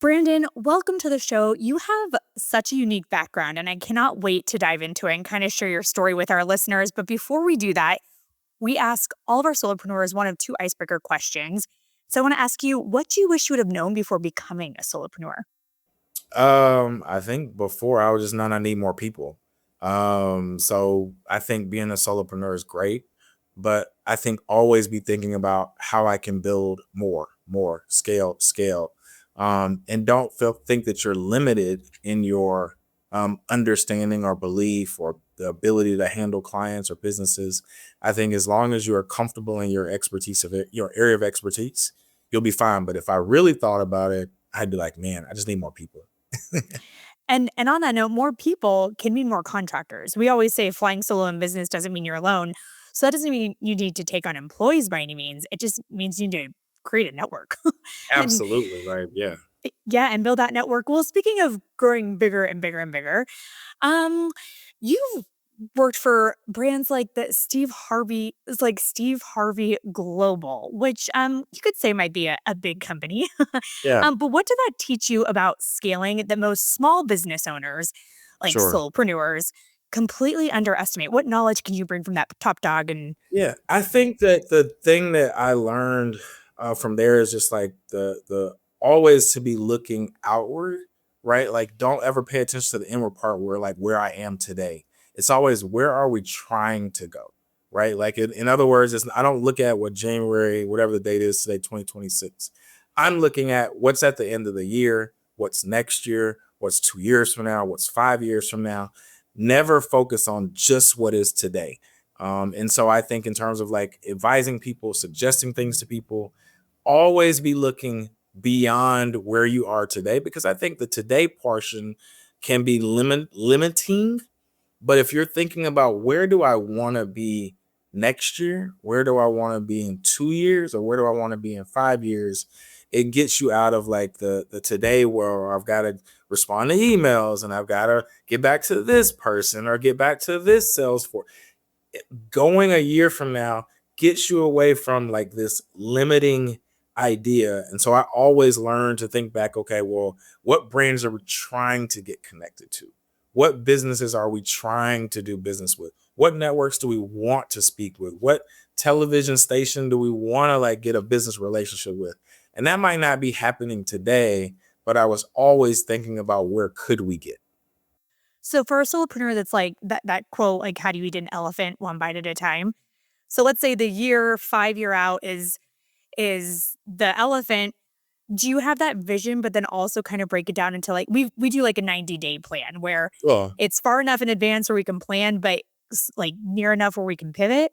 Brandon, welcome to the show. You have such a unique background, and I cannot wait to dive into it and kind of share your story with our listeners. But before we do that, we ask all of our solopreneurs one of two icebreaker questions. So I want to ask you, what do you wish you would have known before becoming a solopreneur? I think before I was just known I need more people. So I think being a solopreneur is great, but I think always be thinking about how I can build more, scale. And don't think that you're limited in your understanding or belief or the ability to handle clients or businesses. I think as long as you are comfortable in your expertise of it, your area of expertise, you'll be fine. But if I really thought about it, I'd be like, man, I just need more people. And on that note, more people can mean more contractors. We always say flying solo in business doesn't mean you're alone. So that doesn't mean you need to take on employees by any means. It just means you need to create a network. and Absolutely right. Yeah. yeah, and build that network. Well, speaking of growing bigger and bigger and bigger, Um, you've worked for brands like the Steve Harvey Global, which you could say might be a big company. Yeah. But what did that teach you about scaling that most small business owners, like Sure. solopreneurs, completely underestimate? What knowledge can you bring from that top dog? And Yeah. I think that the thing that I learned from there is just like the always to be looking outward, right? Like don't ever pay attention to the inward part where I am today. It's always where are we trying to go, right? Like in other words, I don't look at what January, whatever the date is today, 2026. I'm looking at what's at the end of the year, what's next year, what's 2 years from now, what's 5 years from now. Never focus on just what is today. And so I think in terms of like advising people, suggesting things to people, always be looking beyond where you are today, because I think the today portion can be limiting. But if you're thinking about where do I want to be next year, where do I want to be in 2 years, or where do I want to be in 5 years, it gets you out of like the today where I've got to respond to emails and I've got to get back to this person or get back to this Salesforce. Going a year from now gets you away from like this limiting idea. And so I always learn to think back, okay, well, what brands are we trying to get connected to? What businesses are we trying to do business with? What networks do we want to speak with? What television station do we want to like get a business relationship with? And that might not be happening today, but I was always thinking about where could we get. so for a solopreneur that's like that quote, like how do you eat an elephant one bite at a time? So let's say the year 5 year out is the elephant. Do you have that vision, but then also kind of break it down into like we do like a 90-day plan where Well, it's far enough in advance where we can plan, but like near enough where we can pivot?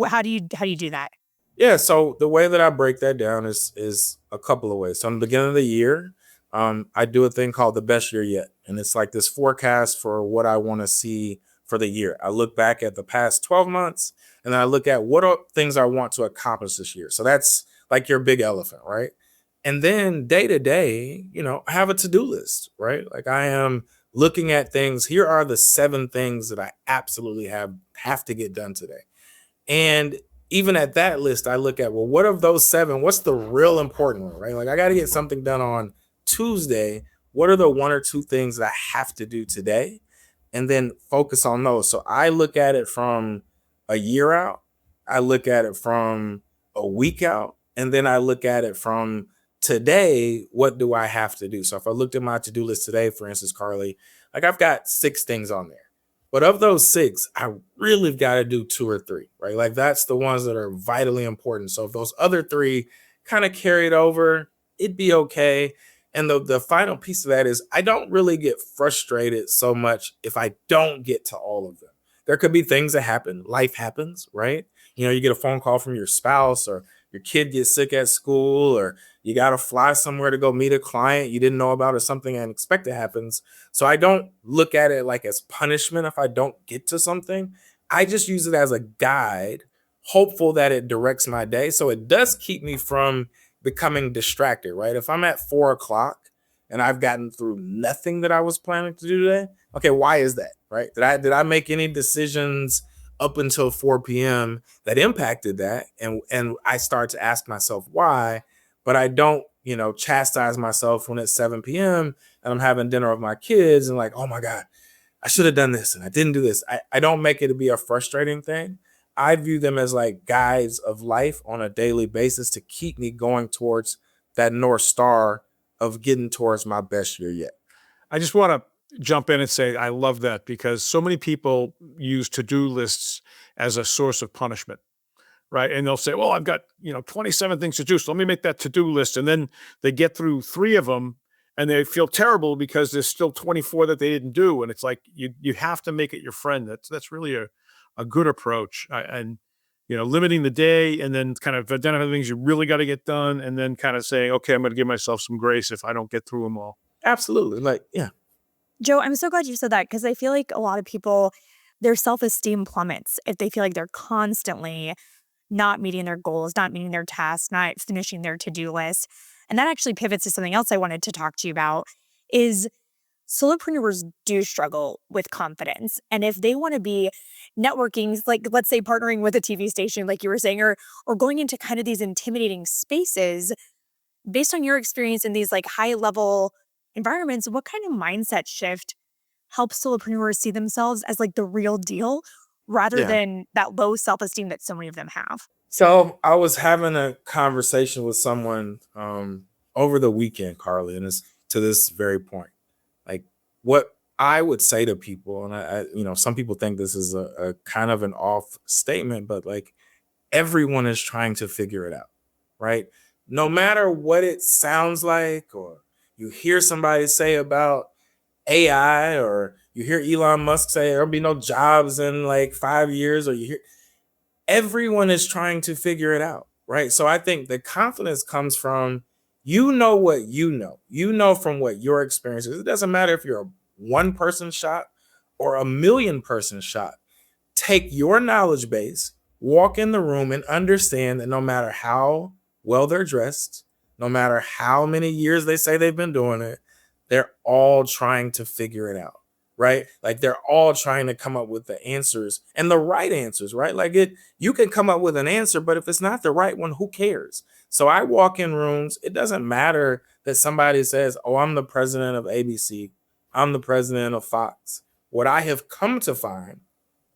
How do you do that? yeah, so the way that I break that down is a couple of ways. So in the beginning of the year, I do a thing called the best year yet, and it's like this forecast for what I want to see for the year. I look back at the past 12 months, and then I look at what are things I want to accomplish this year. So that's like your big elephant, right? And then day to day, I have a to do list, right? Like I am looking at things. Here are the 7 things that I absolutely have to get done today. And even at that list, I look at, well, what of those 7? What's the real important one, right? Like, I got to get something done on Tuesday. What are the 1 or 2 things that I have to do today? And then focus on those. So I look at it from a year out, I look at it from a week out, and then I look at it from today. What do I have to do? So if I looked at my to do list today, for instance, Carly, like I've got 6 things on there. But of those 6, I really got to do 2 or 3, right? Like that's the ones that are vitally important. So if those other 3 kind of carried over, it'd be okay. And the final piece of that is I don't really get frustrated so much if I don't get to all of them. There could be things that happen. Life happens, right? You get a phone call from your spouse, or your kid gets sick at school, or you got to fly somewhere to go meet a client you didn't know about, or something unexpected happens. So I don't look at it like as punishment if I don't get to something. I just use it as a guide, hopeful that it directs my day. So it does keep me from becoming distracted, right? If I'm at 4 o'clock and I've gotten through nothing that I was planning to do today, okay, why is that, right? Did I make any decisions up until 4 p.m. that impacted that? And I start to ask myself why, but I don't chastise myself when it's 7 p.m. and I'm having dinner with my kids and like, oh my God, I should have done this and I didn't do this. I don't make it to be a frustrating thing. I view them as like guides of life on a daily basis to keep me going towards that North Star of getting towards my best year yet. I just want to jump in and say I love that because so many people use to-do lists as a source of punishment, right? And they'll say, "Well, I've got 27 things to do, so let me make that to-do list." And then they get through 3 of them, and they feel terrible because there's still 24 that they didn't do. And it's like you have to make it your friend. That's really a good approach. And limiting the day, and then kind of identifying the things you really got to get done, and then kind of saying, "Okay, I'm going to give myself some grace if I don't get through them all." Absolutely. Like, yeah. Joe, I'm so glad you said that because I feel like a lot of people, their self-esteem plummets if they feel like they're constantly not meeting their goals, not meeting their tasks, not finishing their to-do list. And that actually pivots to something else I wanted to talk to you about is solopreneurs do struggle with confidence. And if they want to be networking, like let's say partnering with a TV station, like you were saying, or going into kind of these intimidating spaces, based on your experience in these like high level environments, what kind of mindset shift helps solopreneurs see themselves as like the real deal rather Yeah. than that low self-esteem that so many of them have? So I was having a conversation with someone over the weekend, Carly, and it's to this very point. Like what I would say to people, and some people think this is a kind of an off statement, but like everyone is trying to figure it out, right? No matter what it sounds like, or you hear somebody say about AI, or you hear Elon Musk say there'll be no jobs in like 5 years, or you hear everyone is trying to figure it out, right? So I think the confidence comes from what you know from what your experience is. It doesn't matter if you're a one person shop or a million person shop. Take your knowledge base, walk in the room, and understand that no matter how well they're dressed, no matter how many years they say they've been doing it, they're all trying to figure it out, right? Like they're all trying to come up with the answers and the right answers, right? Like you can come up with an answer, but if it's not the right one, who cares? So I walk in rooms, it doesn't matter that somebody says, "Oh, I'm the president of ABC, I'm the president of Fox." What I have come to find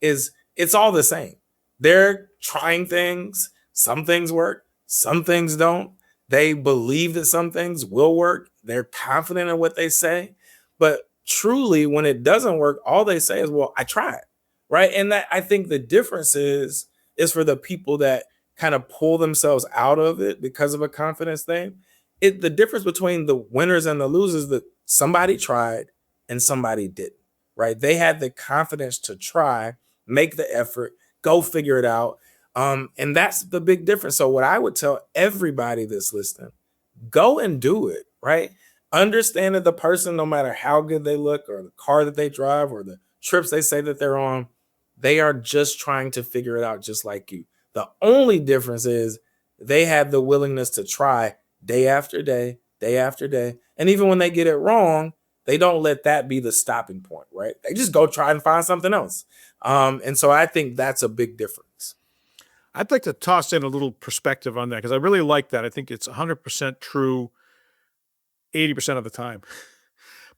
is it's all the same. They're trying things. Some things work, some things don't. They believe that some things will work. They're confident in what they say. But truly, when it doesn't work, all they say is, "Well, I tried." Right. And that I think the difference is for the people that kind of pull themselves out of it because of a confidence thing. The difference between the winners and the losers that somebody tried and somebody didn't. Right. They had the confidence to try, make the effort, go figure it out. And that's the big difference. So what I would tell everybody that's listening, go and do it, right? Understand that the person, no matter how good they look or the car that they drive or the trips they say that they're on, they are just trying to figure it out just like you. The only difference is they have the willingness to try day after day, day after day. And even when they get it wrong, they don't let that be the stopping point, right? They just go try and find something else. And so I think that's a big difference. I'd like to toss in a little perspective on that because I really like that. I think it's 100% true 80% of the time.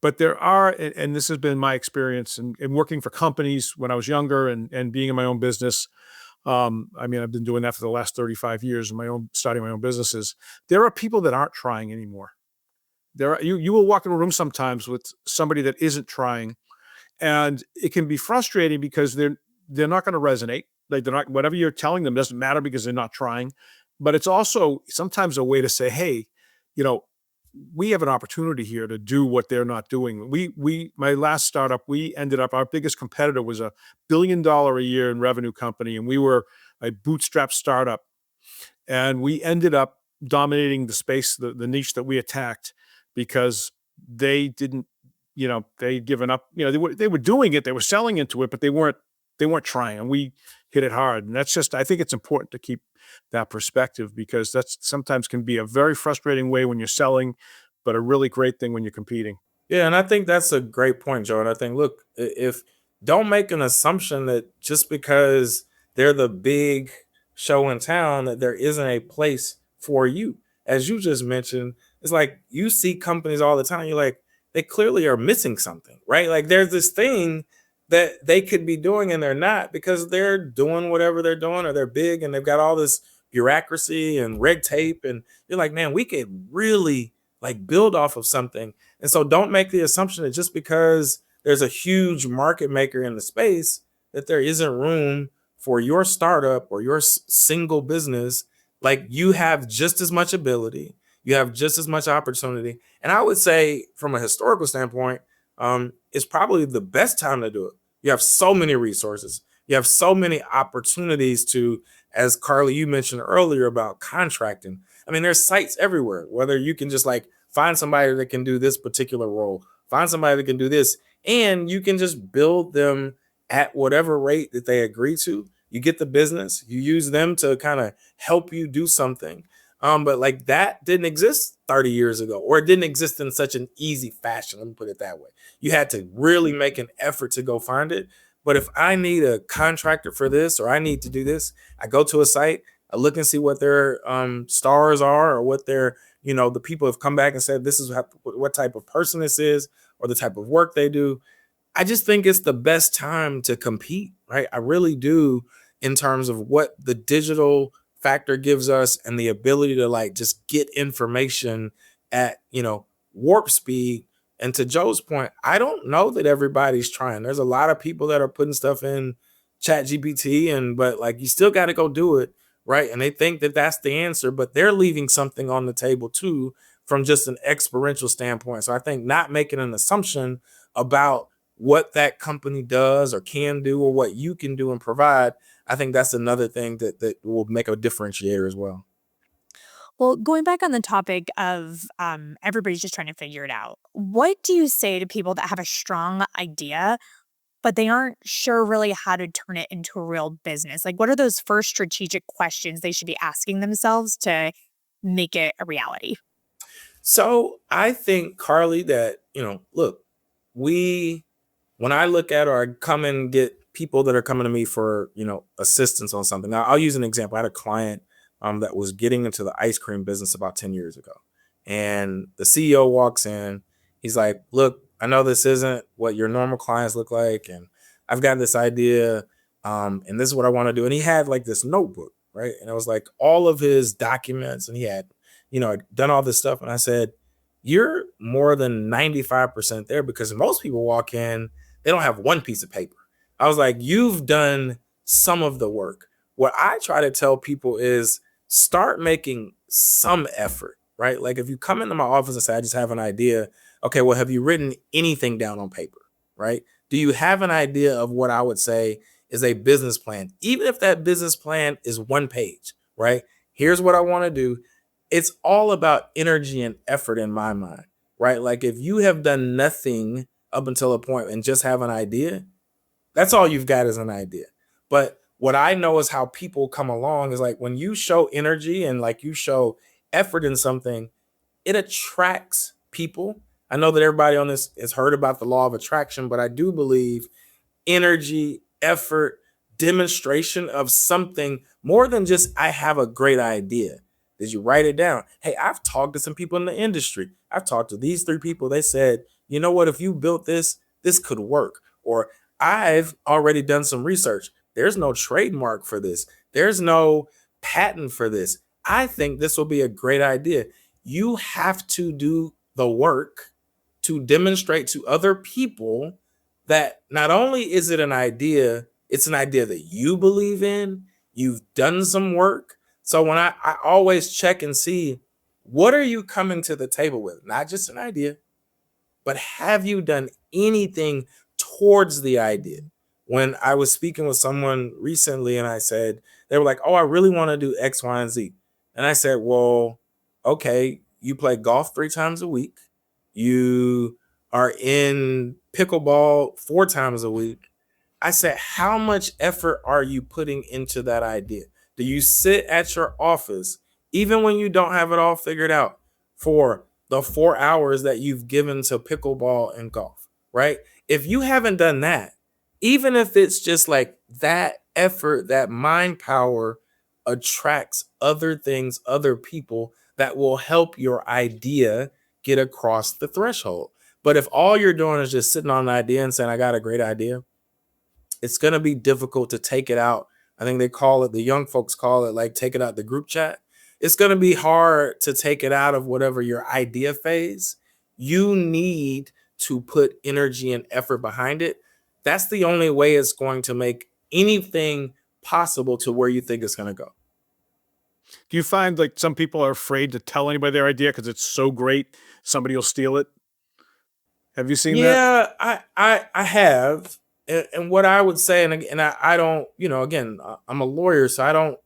But there are, and this has been my experience in working for companies when I was younger and being in my own business. I mean, I've been doing that for the last 35 years starting my own businesses. There are people that aren't trying anymore. You will walk in a room sometimes with somebody that isn't trying, and it can be frustrating because they're not going to resonate. Like they're not, whatever you're telling them doesn't matter because they're not trying. But it's also sometimes a way to say, hey, you know, we have an opportunity here to do what they're not doing. My last startup, we ended up, our biggest competitor was $1 billion a year in revenue company, and we were a bootstrap startup. And we ended up dominating the space, the niche that we attacked because they didn't, they'd given up, they were doing it, they were selling into it, but they weren't trying, and we hit it hard. And that's just, I think it's important to keep that perspective because that's sometimes can be a very frustrating way when you're selling, but a really great thing when you're competing. Yeah, and I think that's a great point, Joe. And I think, look, if don't make an assumption that just because they're the big show in town, that there isn't a place for you. As you just mentioned, It's like you see companies all the time. You're like, they clearly are missing something, right? Like there's this thing that they could be doing and they're not because they're doing whatever they're doing, or they're big and they've got all this bureaucracy and red tape. And you're like, man, we could really like build off of something. And so don't make the assumption that just because there's a huge market maker in the space that there isn't room for your startup or your single business. Like you have just as much ability, you have just as much opportunity. And I would say from a historical standpoint, it's probably the best time to do it. You have so many resources. You have so many opportunities to, as Carly, you mentioned earlier about contracting. I mean, there's sites everywhere, whether you can just like find somebody that can do this particular role, find somebody that can do this, and you can just build them at whatever rate that they agree to. You get the business, you use them to kind of help you do something. But like that didn't exist 30 years ago, or it didn't exist in such an easy fashion. Let me put it that way. You had to really make an effort to go find it. But if I need a contractor for this, or I need to do this, I go to a site, I look and see what their stars are, or what their, the people have come back and said, this is what type of person this is, or the type of work they do. I just think it's the best time to compete, right? I really do, in terms of what the digital factor gives us and the ability to like just get information at, warp speed. And to Joe's point, I don't know that everybody's trying. There's a lot of people that are putting stuff in Chat GPT, but like you still got to go do it, right? And they think that that's the answer, but they're leaving something on the table too from just an experiential standpoint. So I think not making an assumption about what that company does or can do, or what you can do and provide, I think that's another thing that will make a differentiator as well. Well, going back on the topic of everybody's just trying to figure it out, what do you say to people that have a strong idea, but they aren't sure really how to turn it into a real business? Like, what are those first strategic questions they should be asking themselves to make it a reality? So I think, Carly, that, look, we, when I look at, or I come and get people that are coming to me for, assistance on something. Now, I'll use an example. I had a client that was getting into the ice cream business about 10 years ago. And the CEO walks in. He's like, look, I know this isn't what your normal clients look like. And I've got this idea. And this is what I want to do. And he had like this notebook, right? And it was like all of his documents. And he had, done all this stuff. And I said, you're more than 95% there, because most people walk in, they don't have one piece of paper. I was like, you've done some of the work. What I try to tell people is start making some effort, right? Like if you come into my office and say, I just have an idea. Okay, well, have you written anything down on paper, right? Do you have an idea of what I would say is a business plan? Even if that business plan is one page, right? Here's what I want to do. It's all about energy and effort in my mind, right? Like if you have done nothing up until a point and just have an idea, that's all you've got is an idea. But what I know is how people come along is like when you show energy and like you show effort in something, it attracts people. I know that everybody on this has heard about the law of attraction, but I do believe energy, effort, demonstration of something more than just, I have a great idea. Did you write it down? Hey, I've talked to some people in the industry. I've talked to these 3 people. They said, you know what, if you built this, this could work. Or I've already done some research. There's no trademark for this. There's no patent for this. I think this will be a great idea. You have to do the work to demonstrate to other people that not only is it an idea, it's an idea that you believe in, you've done some work. So when I always check and see, what are you coming to the table with? Not just an idea, but have you done anything towards the idea? When I was speaking with someone recently and I said, they were like, oh, I really want to do X, Y, and Z. And I said, well, okay, you play golf 3 times a week. You are in pickleball 4 times a week. I said, how much effort are you putting into that idea? Do you sit at your office, even when you don't have it all figured out, for the 4 hours that you've given to pickleball and golf, right? If you haven't done that, even if it's just like that effort, that mind power attracts other things, other people that will help your idea get across the threshold. But if all you're doing is just sitting on an idea and saying, I got a great idea, it's going to be difficult to take it out. I think the young folks call it like take it out the group chat. It's going to be hard to take it out of whatever your idea phase. You need to put energy and effort behind it. That's the only way it's going to make anything possible to where you think it's going to go. Do you find like some people are afraid to tell anybody their idea because it's so great, somebody will steal it? Have you seen that? Yeah, I have. And what I would say, and I don't, again, I'm a lawyer, so I don't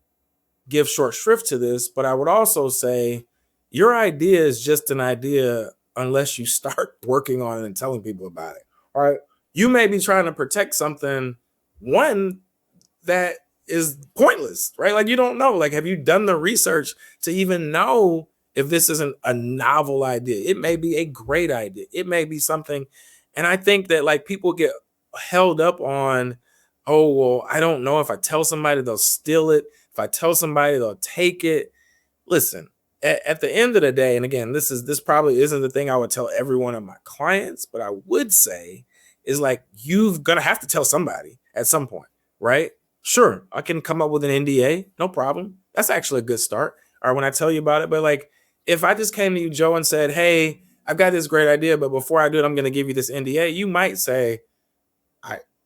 give short shrift to this, but I would also say your idea is just an idea unless you start working on it and telling people about it. All right. You may be trying to protect something, one, that is pointless, right? Like you don't know. Like, have you done the research to even know if this isn't a novel idea? It may be a great idea. It may be something. And I think that like people get held up on, oh, well, I don't know if I tell somebody they'll steal it. If I tell somebody they'll take it. Listen, at the end of the day, and again, this probably isn't the thing I would tell every one of my clients, but I would say is like, you've got to have to tell somebody at some point, right? Sure, I can come up with an NDA, no problem. That's actually a good start. Or when I tell you about it, but like, if I just came to you, Joe, and said, hey, I've got this great idea, but before I do it, I'm going to give you this NDA. You might say,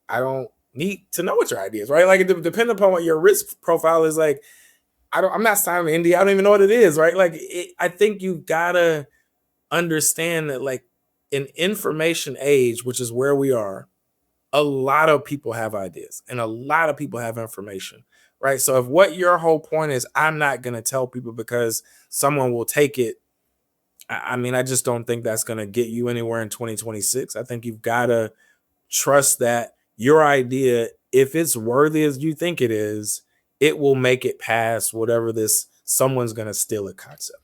I don't need to know what your idea is, right? Like, depending upon what your risk profile is, like, I'm not signing an NDA. I don't even know what it is, right? Like, I think you gotta understand that, like, in information age, which is where we are, a lot of people have ideas and a lot of people have information, right? So if what your whole point is, I'm not going to tell people because someone will take it. I mean, I just don't think that's going to get you anywhere in 2026. I think you've got to trust that your idea, if it's worthy as you think it is, it will make it past whatever this someone's going to steal a concept.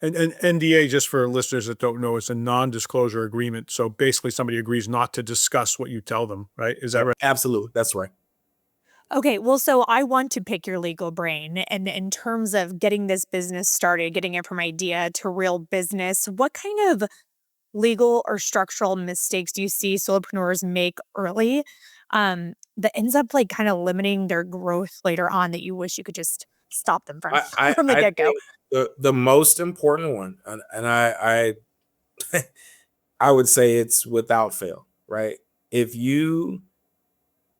And NDA, just for listeners that don't know, is a non-disclosure agreement. So basically somebody agrees not to discuss what you tell them, right? Is that right? Absolutely. That's right. Okay, well, so I want to pick your legal brain. And in terms of getting this business started, getting it from idea to real business, what kind of legal or structural mistakes do you see solopreneurs make early that ends up like kind of limiting their growth later on that you wish you could just stop them from from the I get-go? think the most important one, and I I would say it's without fail, right? If you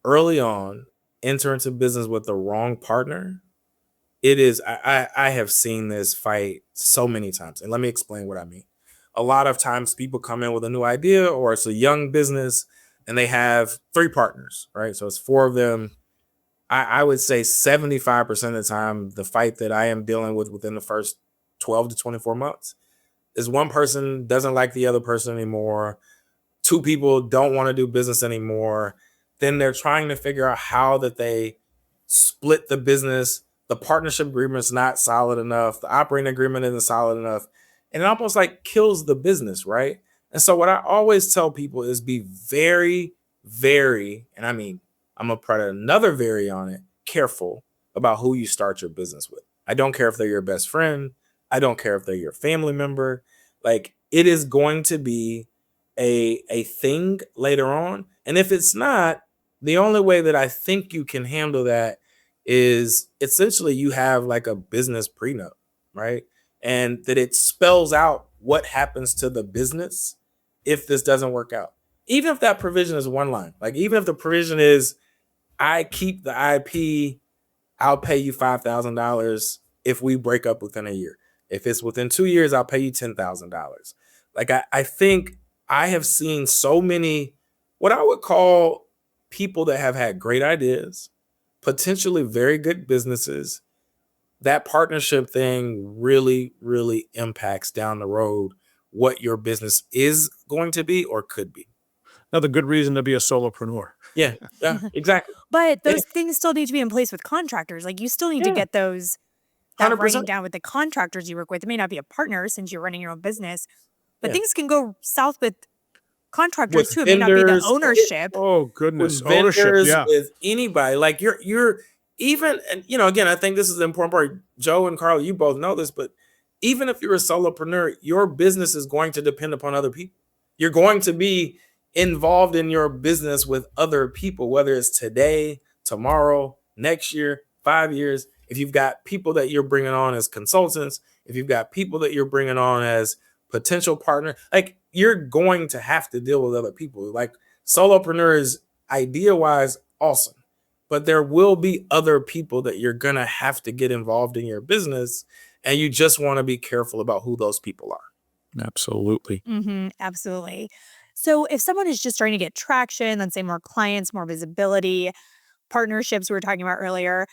early on enter into business with the wrong partner, it is I have seen this fight so many times. And let me explain what I mean. A lot of times people come in with a new idea or it's a young business and they have 3 partners, right? So it's 4 of them. I would say 75% of the time, the fight that I am dealing with within the first 12 to 24 months is one person doesn't like the other person anymore. 2 people don't want to do business anymore. Then they're trying to figure out how that they split the business. The partnership agreement is not solid enough. The operating agreement isn't solid enough. And it almost like kills the business, right? And so what I always tell people is be very, very, and I mean, I'm going to put another very on it, careful about who you start your business with. I don't care if they're your best friend. I don't care if they're your family member. Like, it is going to be a thing later on. And if it's not, the only way that I think you can handle that is essentially you have like a business prenup, right? And that it spells out what happens to the business if this doesn't work out. Even if that provision is one line, like even if the provision is, I keep the IP, I'll pay you $5,000 if we break up within a year. If it's within 2 years, I'll pay you $10,000. Like I think I have seen so many, what I would call people that have had great ideas, potentially very good businesses. That partnership thing really, really impacts down the road what your business is going to be or could be. Another good reason to be a solopreneur. Yeah, exactly. But those things still need to be in place with contractors. Like you still need to Yeah, get that writing 100%. down with the contractors you work with. It may not be a partner since you're running your own business, but Yeah. things can go south with contractors With too. It may not be the vendors, ownership. Oh, goodness. with Ownership. vendors, Yeah. with anybody. Like you're even, and again, I think this is the important part. Joe and Carl, you both know this, but even if you're a solopreneur, your business is going to depend upon other people. You're going to be involved in your business with other people, whether it's today, tomorrow, next year, 5 years. If you've got people that you're bringing on as consultants, if you've got people that you're bringing on as potential partner, like you're going to have to deal with other people. Like solopreneur is idea wise awesome, but there will be other people that you're going to have to get involved in your business. And you just want to be careful about who those people are. Absolutely. Absolutely. So if someone is just trying to get traction, let's say more clients, more visibility, partnerships we were talking about earlier,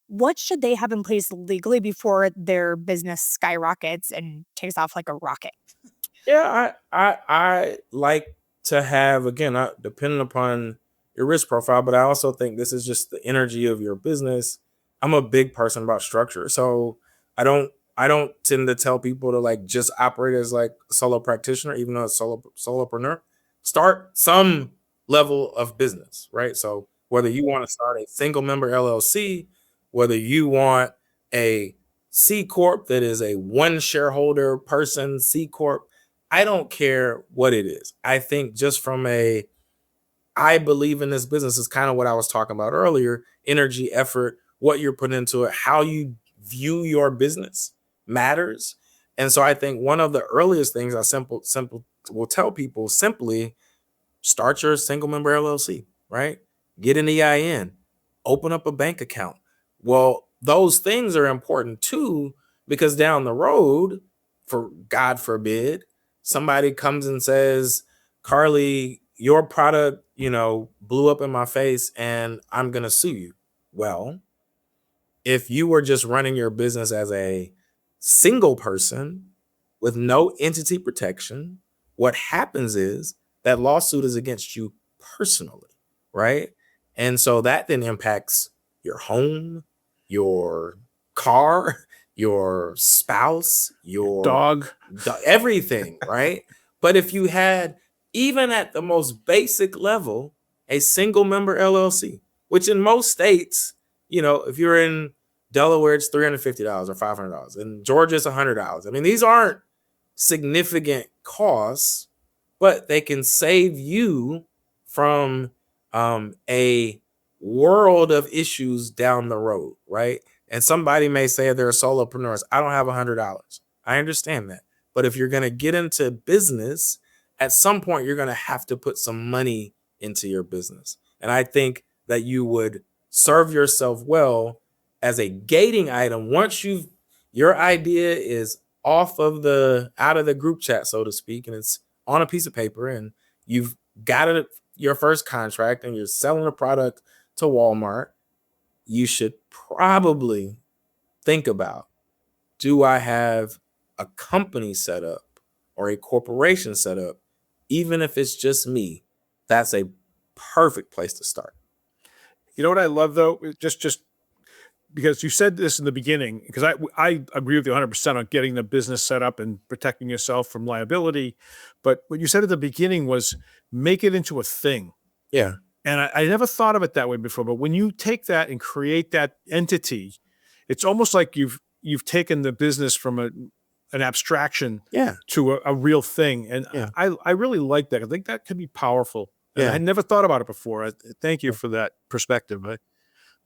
what should they have in place legally before their business skyrockets and takes off like a rocket? Yeah, I like to have, again, depending upon your risk profile, but I also think this is just the energy of your business. I'm a big person about structure, so I don't tend to tell people to like just operate as like a solo practitioner, even though it's solopreneur. Start some level of business, right? So whether you want to start a single member LLC, whether you want a C corp that is a one shareholder person C corp, I don't care what it is. I think just from I believe in this business is kind of what I was talking about earlier, energy, effort, what you're putting into it, how you view your business matters. And so I think one of the earliest things I simple will tell people simply start your single member LLC, right? Get an EIN, open up a bank account. Well, those things are important too, because down the road, for God forbid, somebody comes and says, Carly, your product, blew up in my face and I'm going to sue you. Well, if you were just running your business as a single person with no entity protection, what happens is that lawsuit is against you personally, right? And so that then impacts your home, your car, your spouse, your Dog. everything, right? But if you had, even at the most basic level, a single member LLC, which in most states, if you're in Delaware, it's $350 or $500. In Georgia, it's $100. I mean, these aren't significant costs, but they can save you from a world of issues down the road, right? And somebody may say they're solopreneurs. I don't have $100. I understand that. But if you're going to get into business, at some point, you're going to have to put some money into your business. And I think that you would serve yourself well as a gating item. Once your idea is out of the group chat, so to speak, and it's on a piece of paper and you've got your first contract and you're selling a product to Walmart, you should probably think about, do I have a company set up or a corporation set up? Even if it's just me, that's a perfect place to start. You know what I love though? Just because you said this in the beginning, because I agree with you 100% on getting the business set up and protecting yourself from liability. But what you said at the beginning was make it into a thing. Yeah. And I never thought of it that way before. But when you take that and create that entity, it's almost like you've taken the business from an abstraction Yeah. to a real thing. And Yeah. I really like that. I think that can be powerful. And I had never thought about it before. Thank you for that perspective.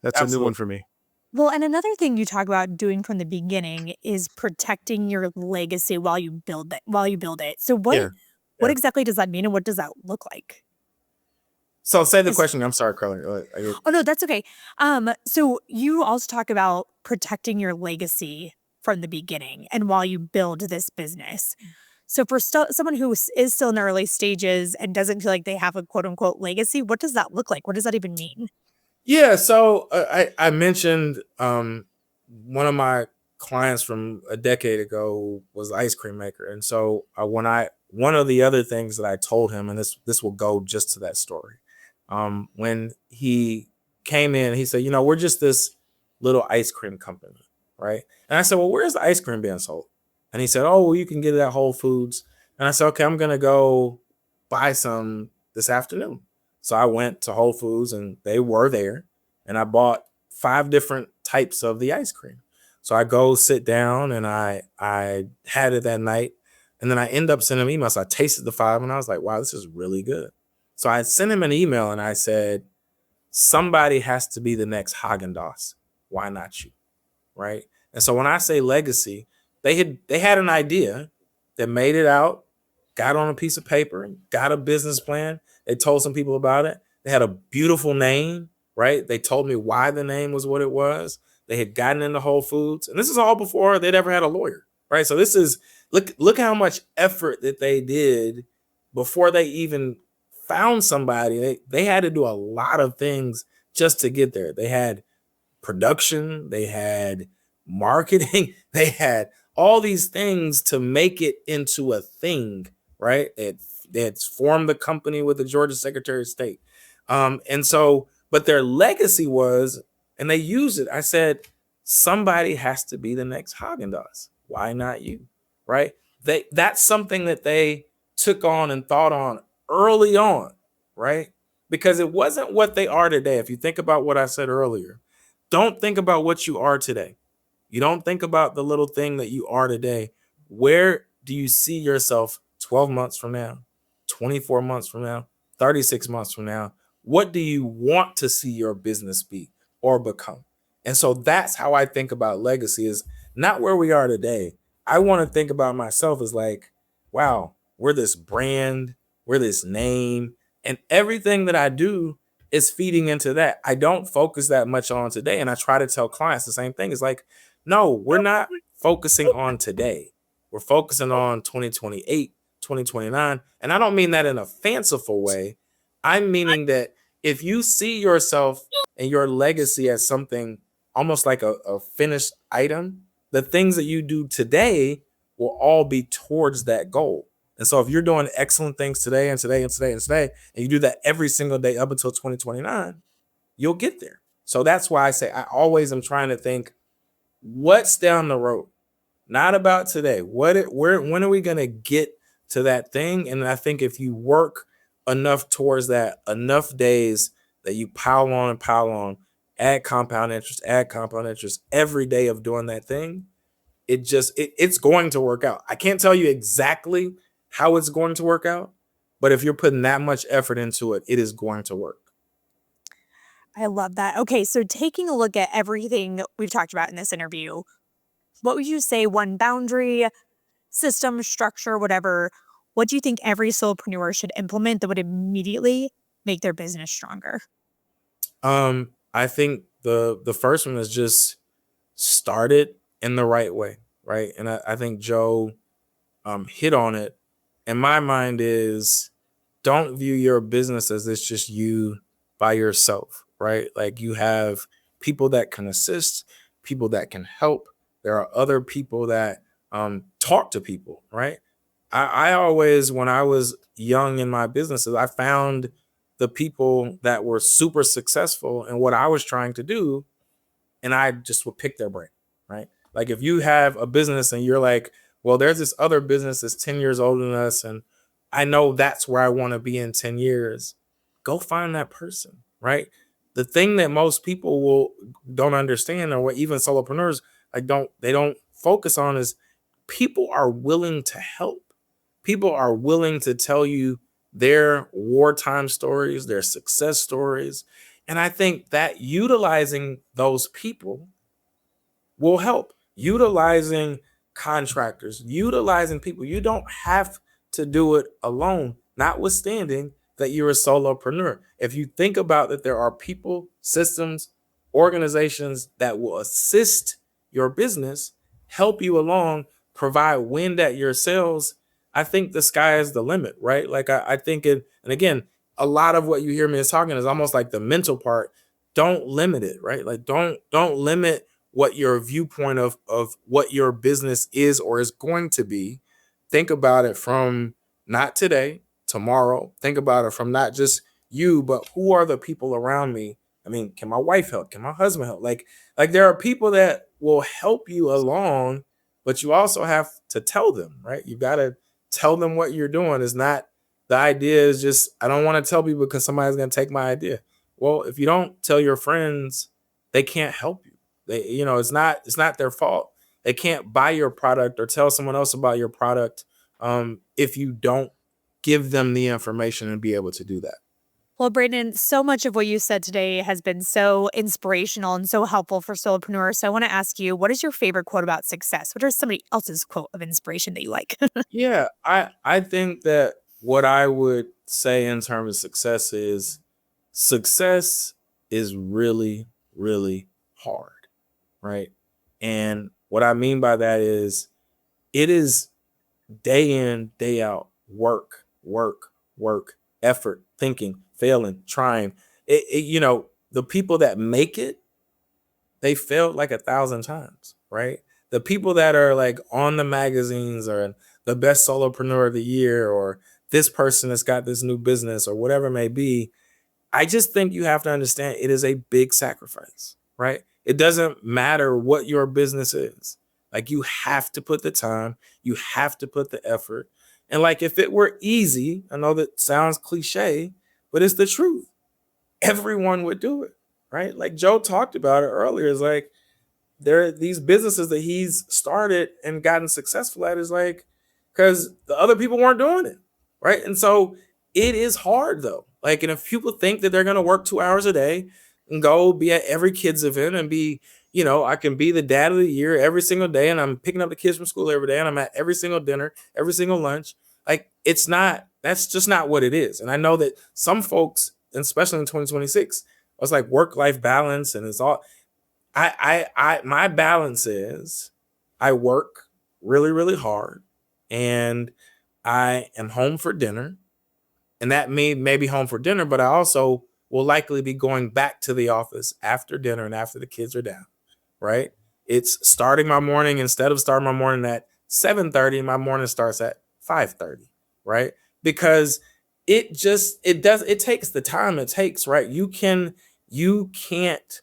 That's a new one for me. Well, and another thing you talk about doing from the beginning is protecting your legacy while you build it. So what exactly does that mean and what does that look like? So say the question. I'm sorry, Carly. Oh no, that's okay. So you also talk about protecting your legacy from the beginning and while you build this business. So for someone who is still in the early stages and doesn't feel like they have a quote unquote legacy, what does that look like? What does that even mean? Yeah, so I mentioned one of my clients from a decade ago was an ice cream maker, and so one of the other things that I told him, and this will go just to that story, when he came in, he said, we're just this little ice cream company, right? And I said, well, where's the ice cream being sold? And he said, oh, well, you can get it at Whole Foods. And I said, okay, I'm gonna go buy some this afternoon. So I went to Whole Foods and they were there, and I bought 5 different types of the ice cream. So I go sit down and I had it that night. And then I end up sending him emails. So I tasted the 5 and I was like, wow, this is really good. So I sent him an email and I said, somebody has to be the next Haagen-Dazs. Why not you? Right. And so when I say legacy, they had an idea that made it out, got on a piece of paper, got a business plan. They told some people about it. They had a beautiful name, right? They told me why the name was what it was. They had gotten into Whole Foods. And this is all before they'd ever had a lawyer, right? So this is look how much effort that they did before they even found somebody. They had to do a lot of things just to get there. They had production, they had marketing, they had all these things to make it into a thing, right? They had formed the company with the Georgia Secretary of State. And so, but their legacy was, and they used it. I said, somebody has to be the next Haagen-Dazs. Why not you? Right? That's something that they took on and thought on early on, right? Because it wasn't what they are today. If you think about what I said earlier, don't think about what you are today. You don't think about the little thing that you are today. Where do you see yourself 12 months from now, 24 months from now, 36 months from now? What do you want to see your business be or become? And so that's how I think about legacy, is not where we are today. I want to think about myself as like, wow, we're this brand, we're this name, and everything that I do is feeding into that. I don't focus that much on today. And I try to tell clients the same thing. It's like, no, we're not focusing on today. We're focusing on 2028, 2029. And I don't mean that in a fanciful way. I'm meaning that if you see yourself and your legacy as something almost like a finished item, the things that you do today will all be towards that goal. And so if you're doing excellent things today and today and today and today, and you do that every single day up until 2029, you'll get there. So that's why I say I always am trying to think, what's down the road? Not about today. When are we going to get to that thing? And I think if you work enough towards that, enough days that you pile on, add compound interest every day of doing that thing, it's going to work out. I can't tell you exactly how it's going to work out, but if you're putting that much effort into it, it is going to work. I love that. Okay, so taking a look at everything we've talked about in this interview, what would you say one boundary, system, structure, whatever, what do you think every solopreneur should implement that would immediately make their business stronger? I think the first one is just start it in the right way, right? And I think Joe hit on it. And my mind is, don't view your business as it's just you by yourself, right? Like you have people that can assist, people that can help. There are other people that talk to people, right? I always, when I was young in my businesses, I found the people that were super successful in what I was trying to do, and I just would pick their brain, right? Like if you have a business and you're like, well, there's this other business that's 10 years older than us, and I know that's where I want to be in 10 years. Go find that person, right? The thing that most people don't understand, or what even solopreneurs they don't focus on, is people are willing to help. People are willing to tell you their wartime stories, their success stories. And I think that utilizing those people will help. Utilizing contractors, utilizing people. You don't have to do it alone, notwithstanding that you're a solopreneur. If you think about that, there are people, systems, organizations that will assist your business, help you along, provide wind at your sails. I think the sky is the limit, right? Like I think it, and again, a lot of what you hear me is talking is almost like the mental part. Don't limit it, right? Like don't limit what your viewpoint of what your business is or is going to be. Think about it from not today, tomorrow. Think about it from not just you, but who are the people around me? I mean, can my wife help? Can my husband help? Like there are people that will help you along, but you also have to tell them, right? You got to tell them what you're doing. Is not, the idea is just, I don't want to tell people because somebody's going to take my idea. Well, if you don't tell your friends, they can't help you. They, it's not their fault. They can't buy your product or tell someone else about your product if you don't give them the information and be able to do that. Well, Brandon, so much of what you said today has been so inspirational and so helpful for solopreneurs. So I want to ask you, what is your favorite quote about success? What is somebody else's quote of inspiration that you like? Yeah, I think that what I would say in terms of success is really, really hard, right? And what I mean by that is it is day in, day out, work, work, work, effort, thinking, failing, trying. The people that make it, they failed like 1,000 times, right? The people that are like on the magazines or the best solopreneur of the year, or this person that's got this new business or whatever it may be, I just think you have to understand it is a big sacrifice, right? It doesn't matter what your business is. Like, you have to put the time, you have to put the effort. And like, if it were easy, I know that sounds cliche, but it's the truth. Everyone would do it, right? Like Joe talked about it earlier. It's like, there are these businesses that he's started and gotten successful at, is like because the other people weren't doing it, right? And so it is hard though. Like, and if people think that they're going to work 2 hours a day and go be at every kids event and be, I can be the dad of the year every single day, and I'm picking up the kids from school every day, and I'm at every single dinner, every single lunch. Like, it's not. That's just not what it is. And I know that some folks, especially in 2026, it's like work-life balance, and it's all. My balance is I work really, really hard, and I am home for dinner. And that may be home for dinner, but I also will likely be going back to the office after dinner and after the kids are down, right? It's starting my morning, instead of starting my morning at 7:30, my morning starts at 5:30, right? Because it takes the time it takes, right? You can't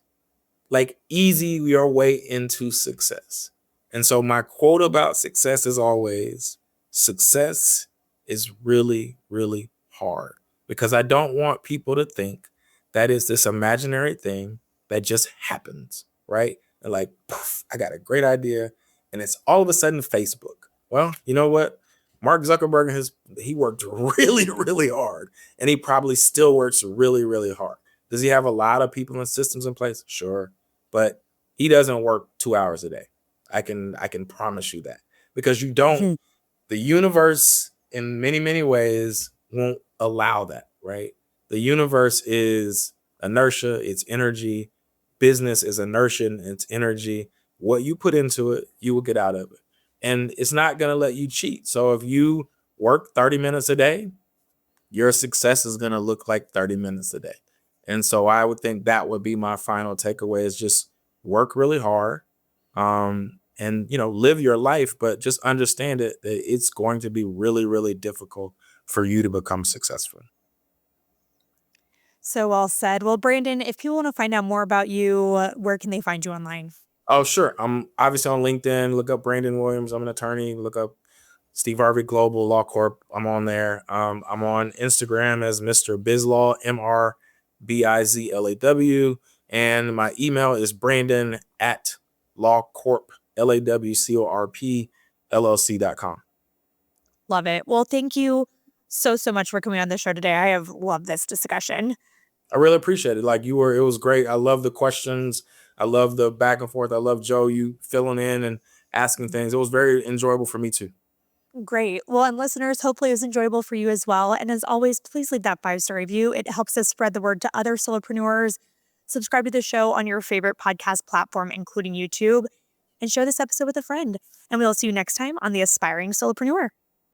like easy your way into success. And so my quote about success is always, success is really, really hard, because I don't want people to think that is this imaginary thing that just happens, right? And like, poof, I got a great idea, and it's all of a sudden Facebook. Well, you know what? Mark Zuckerberg, he worked really, really hard, and he probably still works really, really hard. Does he have a lot of people and systems in place? Sure. But he doesn't work 2 hours a day. I can promise you that, because you don't. The universe, in many, many ways, won't allow that, right? The universe is inertia, it's energy. Business is inertia, and it's energy. What you put into it, you will get out of it. And it's not going to let you cheat. So if you work 30 minutes a day, your success is going to look like 30 minutes a day. And so I would think that would be my final takeaway, is just work really hard, and, live your life, but just understand that it's going to be really, really difficult for you to become successful. So well said. Well, Brandon, if people want to find out more about you, where can they find you online? Oh, sure. I'm obviously on LinkedIn. Look up Brandon Williams. I'm an attorney. Look up Steve Harvey Global Law Corp. I'm on there. I'm on Instagram as Mr. Bizlaw, MrBizlaw. And my email is Brandon at lawcorp, LAWCORP, LLC.com. Love it. Well, thank you so much for coming on the show today. I have loved this discussion. I really appreciate it. Like, it was great. I love the questions. I love the back and forth. I love Joe, you filling in and asking things. It was very enjoyable for me too. Great. Well, and listeners, hopefully it was enjoyable for you as well. And as always, please leave that 5-star review. It helps us spread the word to other solopreneurs. Subscribe to the show on your favorite podcast platform, including YouTube, and share this episode with a friend. And we'll see you next time on the Aspiring Solopreneur.